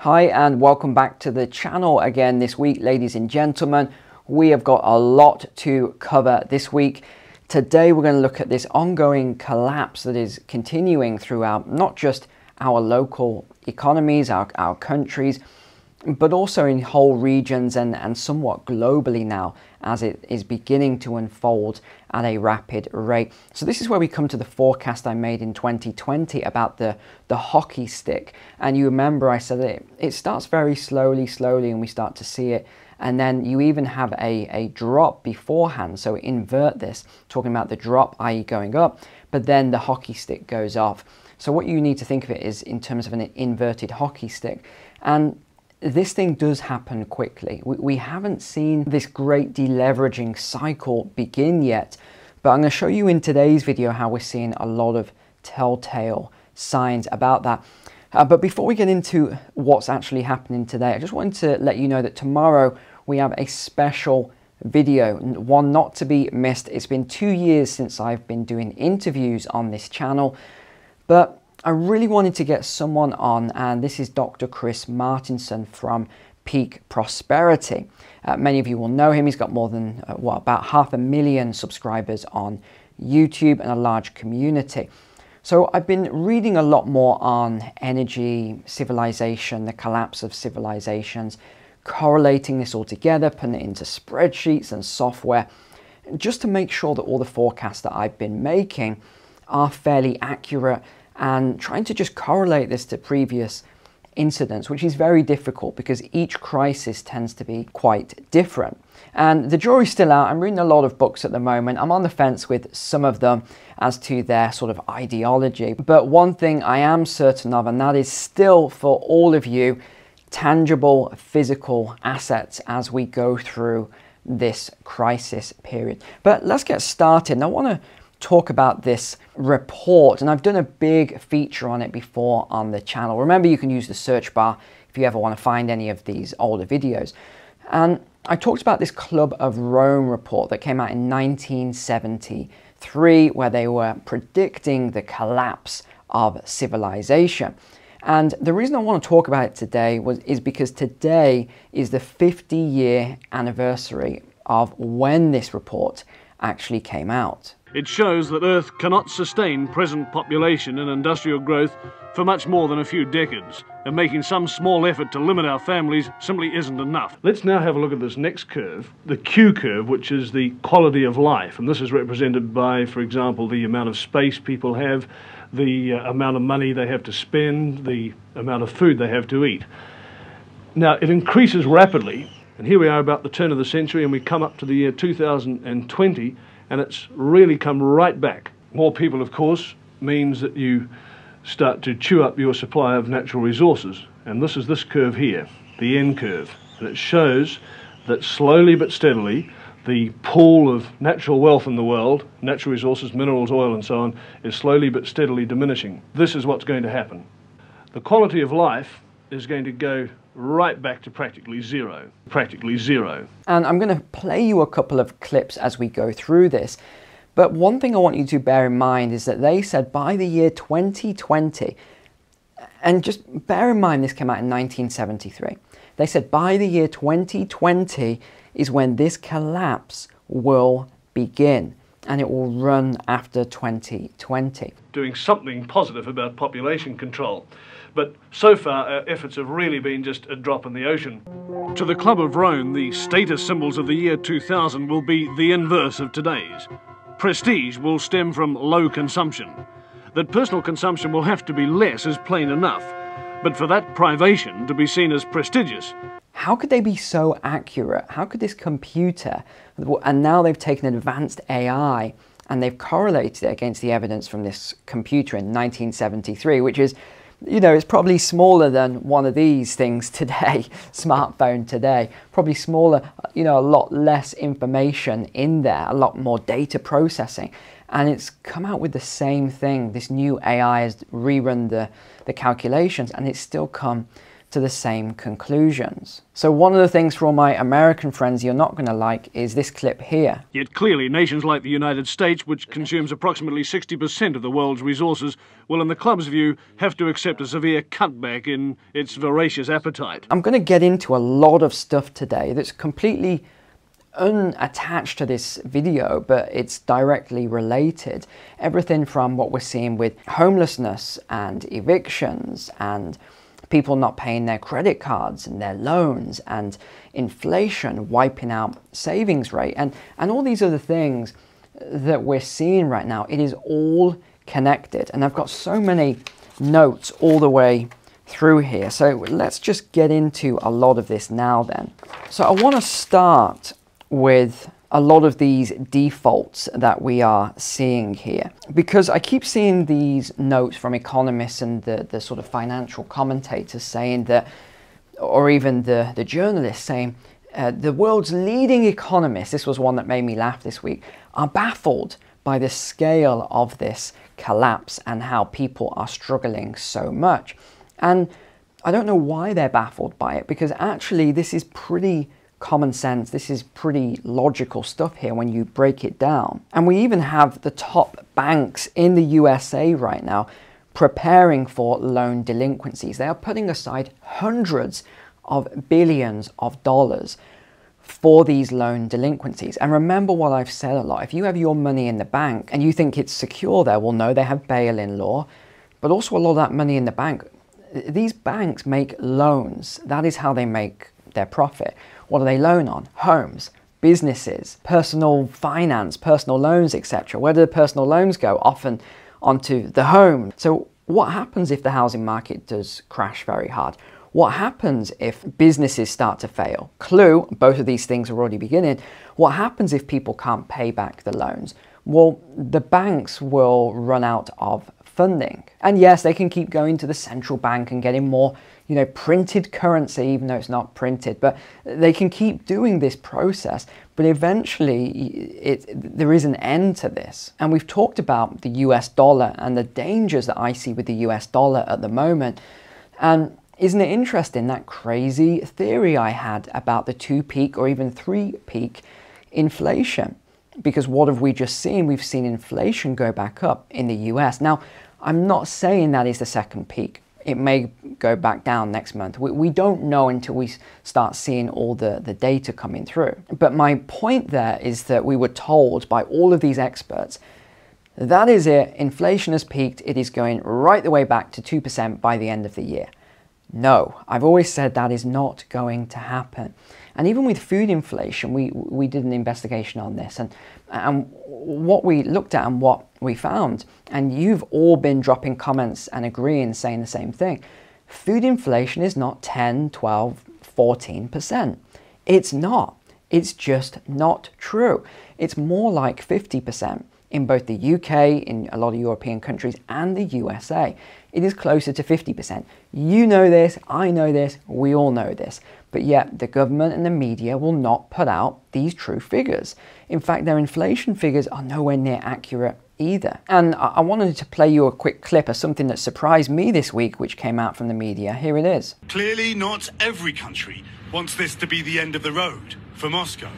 Hi and welcome back to the channel again this week, ladies and gentlemen. We have got a lot to cover this week. Today we're going to look at this ongoing collapse that is continuing throughout not just our local economies, our countries, but also in whole regions and somewhat globally now as it is beginning to unfold at a rapid rate. So this is where we come to the forecast I made in 2020 about the hockey stick. And you remember I said it starts very slowly and we start to see it. And then you even have a drop beforehand. So invert this, talking about the drop, i.e. going up, but then the hockey stick goes off. So what you need to think of it is in terms of an inverted hockey stick. And this thing does happen quickly. We haven't seen this great deleveraging cycle begin yet, but I'm going to show you in today's video how we're seeing a lot of telltale signs about that. But before we get into what's actually happening today, I just wanted to let you know that tomorrow we have a special video, one not to be missed. It's been 2 years since I've been doing interviews on this channel, but I really wanted to get someone on, and this is Dr. Chris Martinson from Peak Prosperity. Many of you will know him. He's got more than, about 500,000 subscribers on YouTube and a large community. So I've been reading a lot more on energy, civilization, the collapse of civilizations, correlating this all together, putting it into spreadsheets and software, just to make sure that all the forecasts that I've been making are fairly accurate, and trying to just correlate this to previous incidents, which is very difficult because each crisis tends to be quite different. And the jury's still out. I'm reading a lot of books at the moment. I'm on the fence with some of them as to their sort of ideology. But one thing I am certain of, and that is still for all of you, tangible physical assets as we go through this crisis period. But let's get started. And I want to talk about this report, and I've done a big feature on it before on the channel. Remember, you can use the search bar if you ever want to find any of these older videos. And I talked about this Club of Rome report that came out in 1973, where they were predicting the collapse of civilization. And the reason I want to talk about it today is because today is the 50-year anniversary of when this report actually came out. It shows that Earth cannot sustain present population and industrial growth for much more than a few decades, and making some small effort to limit our families simply isn't enough. Let's now have a look at this next curve, the Q curve, which is the quality of life, and this is represented by, for example, the amount of space people have, the amount of money they have to spend, the amount of food they have to eat. Now, it increases rapidly, and here we are about the turn of the century, and we come up to the year 2020, and it's really come right back. More people, of course, means that you start to chew up your supply of natural resources. And this is this curve here, the N curve. And it shows that slowly but steadily, the pool of natural wealth in the world, natural resources, minerals, oil, and so on, is slowly but steadily diminishing. This is what's going to happen. The quality of life is going to go right back to practically zero. And I'm going to play you a couple of clips as we go through this. But one thing I want you to bear in mind is that they said by the year 2020, and just bear in mind this came out in 1973, they said by the year 2020 is when this collapse will begin, and it will run after 2020. Doing something positive about population control. But so far, our efforts have really been just a drop in the ocean. To the Club of Rome, the status symbols of the year 2000 will be the inverse of today's. Prestige will stem from low consumption. That personal consumption will have to be less is plain enough. But for that privation to be seen as prestigious. How could they be so accurate? How could this computer, and now they've taken advanced AI and they've correlated it against the evidence from this computer in 1973, which is, you know, it's probably smaller than one of these things today, smartphone today, probably smaller, you know, a lot less information in there, a lot more data processing. And it's come out with the same thing. This new AI has rerun the calculations, and it's still come to the same conclusions. So one of the things for all my American friends you're not going to like is this clip here. Yet clearly, nations like the United States, which consumes approximately 60% of the world's resources, will, in the club's view, have to accept a severe cutback in its voracious appetite. I'm going to get into a lot of stuff today that's completely unattached to this video, but it's directly related. Everything from what we're seeing with homelessness and evictions and people not paying their credit cards and their loans and inflation wiping out savings rate and all these other things that we're seeing right now. It is all connected, and I've got so many notes all the way through here. So let's just get into a lot of this now then. So I want to start with a lot of these defaults that we are seeing here, because I keep seeing these notes from economists and the sort of financial commentators saying that, or even the journalists saying, the world's leading economists, this was one that made me laugh this week, are baffled by the scale of this collapse and how people are struggling so much. And I don't know why they're baffled by it, because actually this is pretty common sense. This is pretty logical stuff here when you break it down. And we even have the top banks in the USA right now preparing for loan delinquencies. They are putting aside hundreds of billions of dollars for these loan delinquencies. And remember what I've said a lot, if you have your money in the bank and you think it's secure there, well, no, they have bail-in law, but also a lot of that money in the bank, these banks make loans. That is how they make their profit. What do they loan on? Homes, businesses, personal finance, personal loans, etc. Where do the personal loans go? Often onto the home. So what happens if the housing market does crash very hard? What happens if businesses start to fail? Clue, both of these things are already beginning. What happens if people can't pay back the loans? Well, the banks will run out of funding. And yes, they can keep going to the central bank and getting more, printed currency, even though it's not printed, but they can keep doing this process. But eventually there is an end to this. And we've talked about the US dollar and the dangers that I see with the US dollar at the moment. And isn't it interesting, that crazy theory I had about the 2-peak or even 3-peak inflation? Because what have we just seen? We've seen inflation go back up in the US. Now, I'm not saying that is the second peak. It may go back down next month. We don't know until we start seeing all the data coming through. But my point there is that we were told by all of these experts, that is it, inflation has peaked, it is going right the way back to 2% by the end of the year. No, I've always said that is not going to happen. And even with food inflation, we did an investigation on this, and what we looked at and what we found, and you've all been dropping comments and agreeing, saying the same thing. Food inflation is not 10, 12, 14%. It's not. It's just not true. It's more like 50% in both the UK, in a lot of European countries, and the USA. It is closer to 50%. You know this, I know this, we all know this. But yet the government and the media will not put out these true figures. In fact, their inflation figures are nowhere near accurate either. And I wanted to play you a quick clip of something that surprised me this week, which came out from the media. Here it is. Clearly not every country wants this to be the end of the road for Moscow.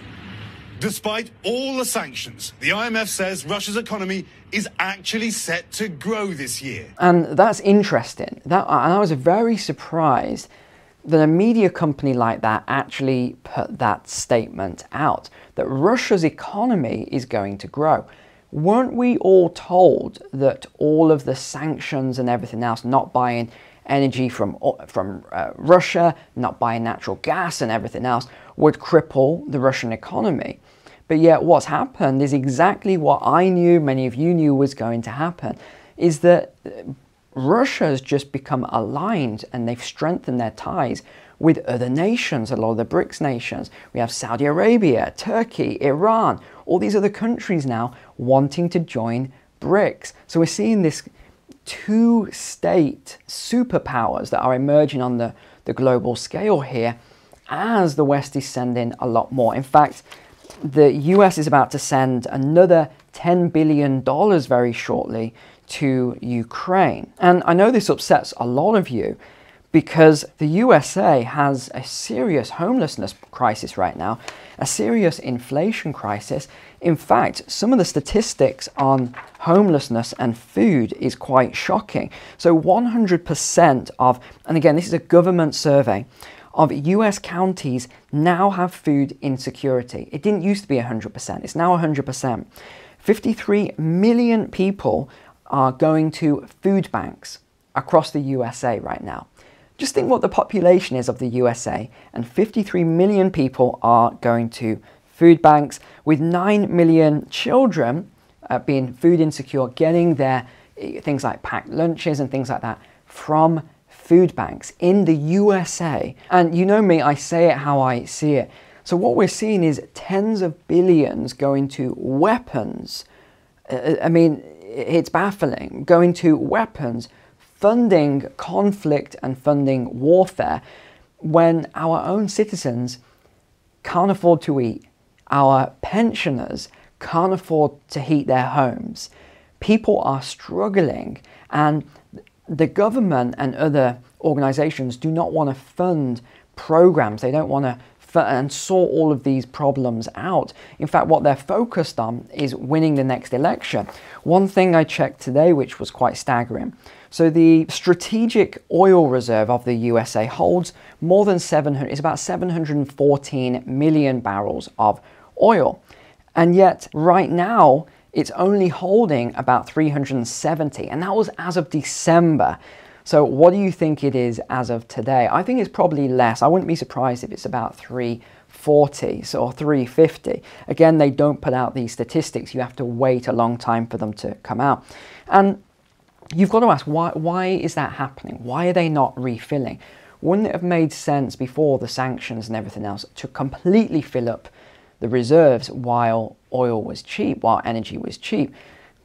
Despite all the sanctions, the IMF says Russia's economy is actually set to grow this year. And that's interesting. And I was very surprised that a media company like that actually put that statement out, that Russia's economy is going to grow. Weren't we all told that all of the sanctions and everything else, not buying energy from Russia, not buying natural gas and everything else, would cripple the Russian economy? But yet what's happened is exactly what I knew, many of you knew was going to happen, is that Russia has just become aligned and they've strengthened their ties with other nations, a lot of the BRICS nations. We have Saudi Arabia, Turkey, Iran, all these other countries now wanting to join BRICS. So we're seeing this two-state superpowers that are emerging on the global scale here as the West is sending a lot more. In fact, the US is about to send another $10 billion very shortly to Ukraine. And I know this upsets a lot of you because the USA has a serious homelessness crisis right now, a serious inflation crisis. In fact, some of the statistics on homelessness and food is quite shocking. So 100% of, and again, this is a government survey, of US counties now have food insecurity. It didn't used to be 100%, it's now 100%. 53 million people are going to food banks across the USA right now. Just think what the population is of the USA, and 53 million people are going to food banks, with 9 million children being food insecure, getting their things like packed lunches and things like that from food banks in the USA. And you know me, I say it how I see it. So what we're seeing is tens of billions going to weapons. I mean, it's baffling. Going to weapons, funding conflict and funding warfare, when our own citizens can't afford to eat. Our pensioners can't afford to heat their homes. People are struggling, and the government and other organizations do not want to fund programs. They don't want to and sort all of these problems out. In fact, what they're focused on is winning the next election. One thing I checked today, which was quite staggering. So the strategic oil reserve of the USA holds more than 700, it's about 714 million barrels of oil. And yet right now, it's only holding about 370, and that was as of December. So what do you think it is as of today? I think it's probably less. I wouldn't be surprised if it's about 340 or 350. Again, they don't put out these statistics. You have to wait a long time for them to come out. And you've got to ask, why is that happening? Why are they not refilling? Wouldn't it have made sense before the sanctions and everything else to completely fill up the reserves while oil was cheap, while energy was cheap?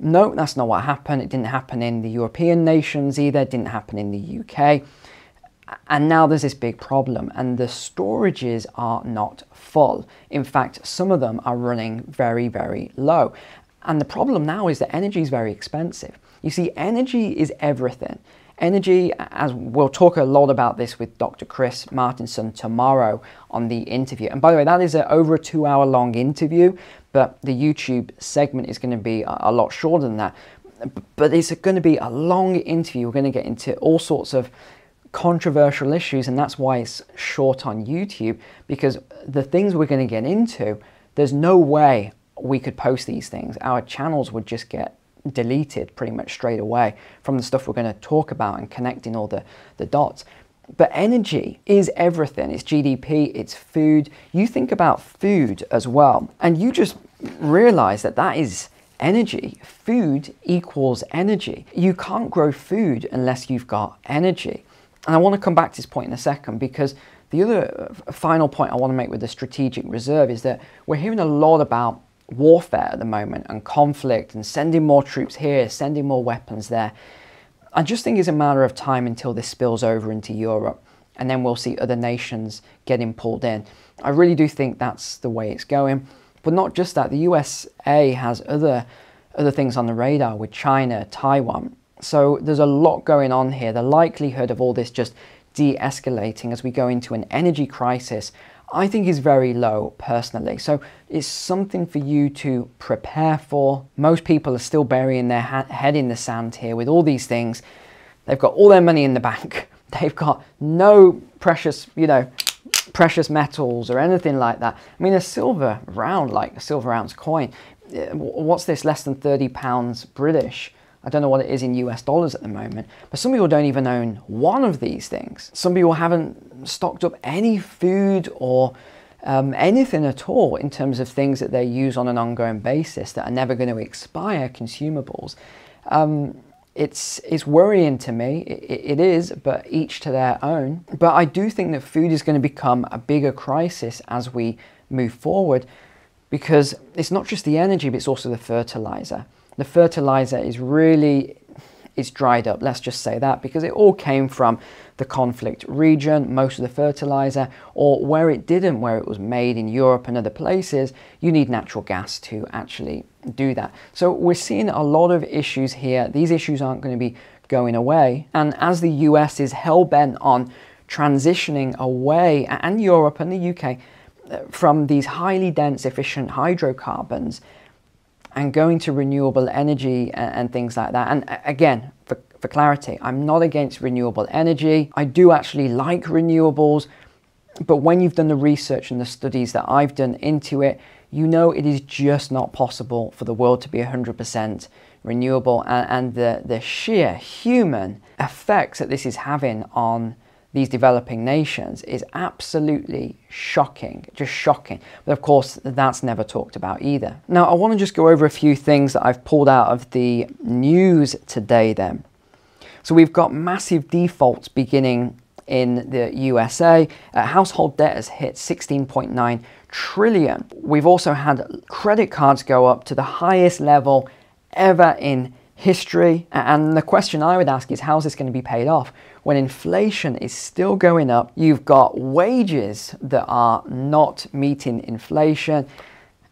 No, that's not what happened. It didn't happen in the European nations either. It didn't happen in the UK. And now there's this big problem, and the storages are not full. In fact, some of them are running very, very low. And the problem now is that energy is very expensive. You see, energy is everything. Energy, as we'll talk a lot about this with Dr. Chris Martinson tomorrow on the interview. And by the way, that is over a 2-hour long interview, but the YouTube segment is going to be a lot shorter than that. But it's going to be a long interview. We're going to get into all sorts of controversial issues, and that's why it's short on YouTube, because the things we're going to get into, there's no way we could post these things. Our channels would just get deleted pretty much straight away from the stuff we're going to talk about and connecting all the dots. But energy is everything. It's GDP, it's food. You think about food as well, and you just realize that that is energy. Food equals energy. You can't grow food unless you've got energy. And I want to come back to this point in a second, because the other final point I want to make with the strategic reserve is that we're hearing a lot about warfare at the moment and conflict and sending more troops here, sending more weapons there. I just think it's a matter of time until this spills over into Europe, and then we'll see other nations getting pulled in. I really do think that's the way it's going. But not just that, the USA has other things on the radar with China, Taiwan. So there's a lot going on here. The likelihood of all this just de-escalating as we go into an energy crisis, I think is very low personally. So it's something for you to prepare for. Most people are still burying their head in the sand here with all these things. They've got all their money in the bank. They've got no precious, precious metals or anything like that. I mean, a silver round, like a silver ounce coin, what's this, less than £30 British? I don't know what it is in US dollars at the moment, but some people don't even own one of these things. Some people haven't stocked up any food or anything at all in terms of things that they use on an ongoing basis that are never going to expire, consumables. It's worrying to me. It is, but each to their own. But I do think that food is going to become a bigger crisis as we move forward, because it's not just the energy, but it's also the fertilizer. The fertilizer is really, it's dried up, let's just say that, because it all came from the conflict region, most of the fertilizer, or where it didn't, where it was made in Europe and other places, you need natural gas to actually do that. So we're seeing a lot of issues here. These issues aren't going to be going away. And as the US is hell-bent on transitioning away, and Europe and the UK, from these highly dense, efficient hydrocarbons and going to renewable energy and things like that. And again, for clarity, I'm not against renewable energy. I do actually like renewables, but when you've done the research and the studies that I've done into it, you know it is just not possible for the world to be 100% renewable, and the sheer human effects that this is having on these developing nations is absolutely shocking, just shocking. But of course, that's never talked about either. Now, I want to just go over a few things that I've pulled out of the news today then. So we've got massive defaults beginning in the USA. Household debt has hit 16.9 trillion. We've also had credit cards go up to the highest level ever in history. And the question I would ask is, how's this going to be paid off when inflation is still going up? You've got wages that are not meeting inflation,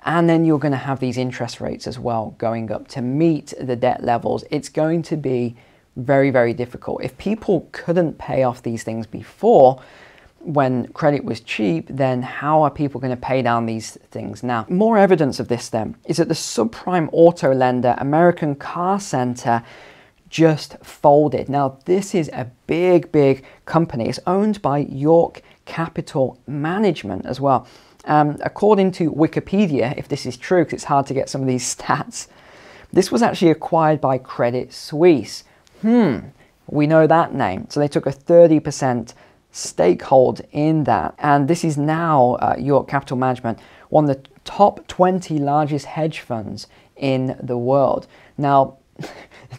and then you're going to have these interest rates as well going up to meet the debt levels. It's going to be very, very difficult. If people couldn't pay off these things before, when credit was cheap, then how are people going to pay down these things now? More evidence of this then is that the subprime auto lender American Car Center just folded. Now, this is a big, big company. It's owned by York Capital Management as well. According to Wikipedia, if this is true, because it's hard to get some of these stats, this was actually acquired by Credit Suisse. We know that name. So they took a 30% stakehold in that. And this is now York Capital Management, one of the top 20 largest hedge funds in the world. Now,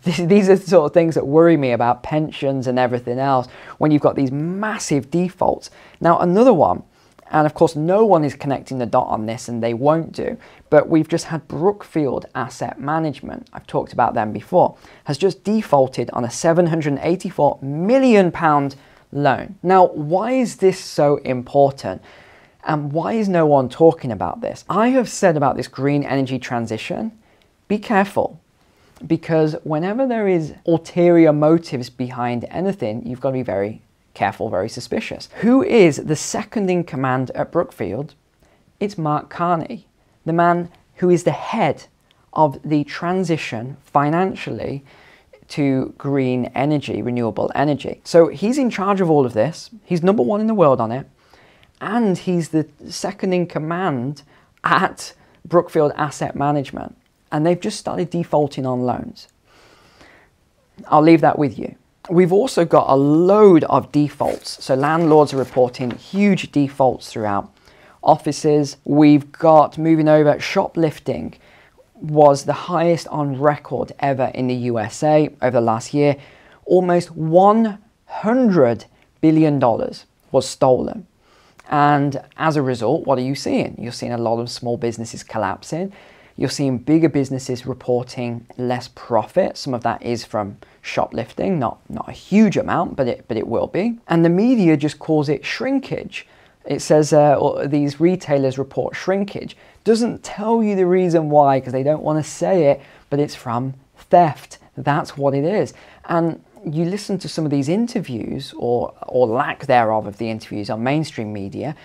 these are the sort of things that worry me about pensions and everything else when you've got these massive defaults. Now, another one, and of course no one is connecting the dot on this and they won't do, but we've just had Brookfield Asset Management, I've talked about them before, has just defaulted on a £784 million loan. Now, why is this so important? And why is no one talking about this? I have said about this green energy transition, be careful. Because whenever there is ulterior motives behind anything, you've got to be very careful, very suspicious. Who is the second in command at Brookfield? It's Mark Carney, the man who is the head of the transition financially to green energy, renewable energy. So he's in charge of all of this. He's number one in the world on it. And he's the second in command at Brookfield Asset Management. And they've just started defaulting on loans. I'll leave that with you. We've also got a load of defaults. So landlords are reporting huge defaults throughout offices. We've got, moving over, shoplifting was the highest on record ever in the USA over the last year. Almost $100 billion was stolen. And as a result, what are you seeing? You're seeing a lot of small businesses collapsing. You're seeing bigger businesses reporting less profit. Some of that is from shoplifting, not a huge amount, but it will be. And the media just calls it shrinkage. It says these retailers report shrinkage. Doesn't tell you the reason why, because they don't want to say it, but it's from theft. That's what it is. And you listen to some of these interviews, or lack thereof of the interviews on mainstream media,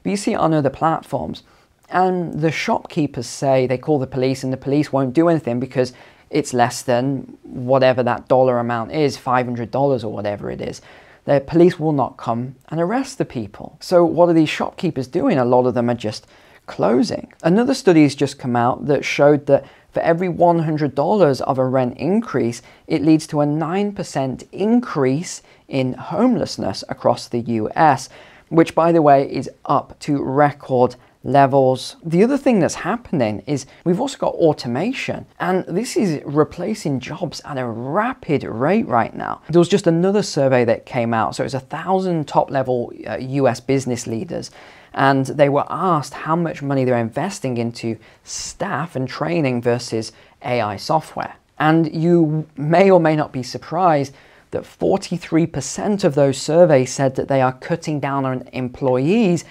but you see it on other platforms. And the shopkeepers say they call the police and the police won't do anything because it's less than whatever that dollar amount is, $500 or whatever it is. The police will not come and arrest the people. So what are these shopkeepers doing? A lot of them are just closing. Another study has just come out that showed that for every $100 of a rent increase, it leads to a 9% increase in homelessness across the US, which, by the way, is up to record levels. The other thing that's happening is we've also got automation, and this is replacing jobs at a rapid rate right now. There was just another survey that came out, so it was 1,000 top-level US business leaders, and they were asked how much money they're investing into staff and training versus AI software. And you may or may not be surprised that 43% of those surveys said that they are cutting down on employees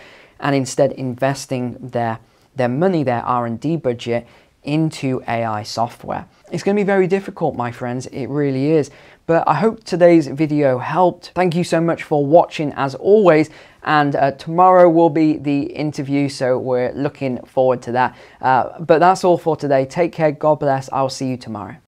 and instead investing their money, their R&D budget, into AI software. It's going to be very difficult, my friends, it really is. But I hope today's video helped. Thank you so much for watching as always, and tomorrow will be the interview, so we're looking forward to that. But that's all for today. Take care, God bless, I'll see you tomorrow.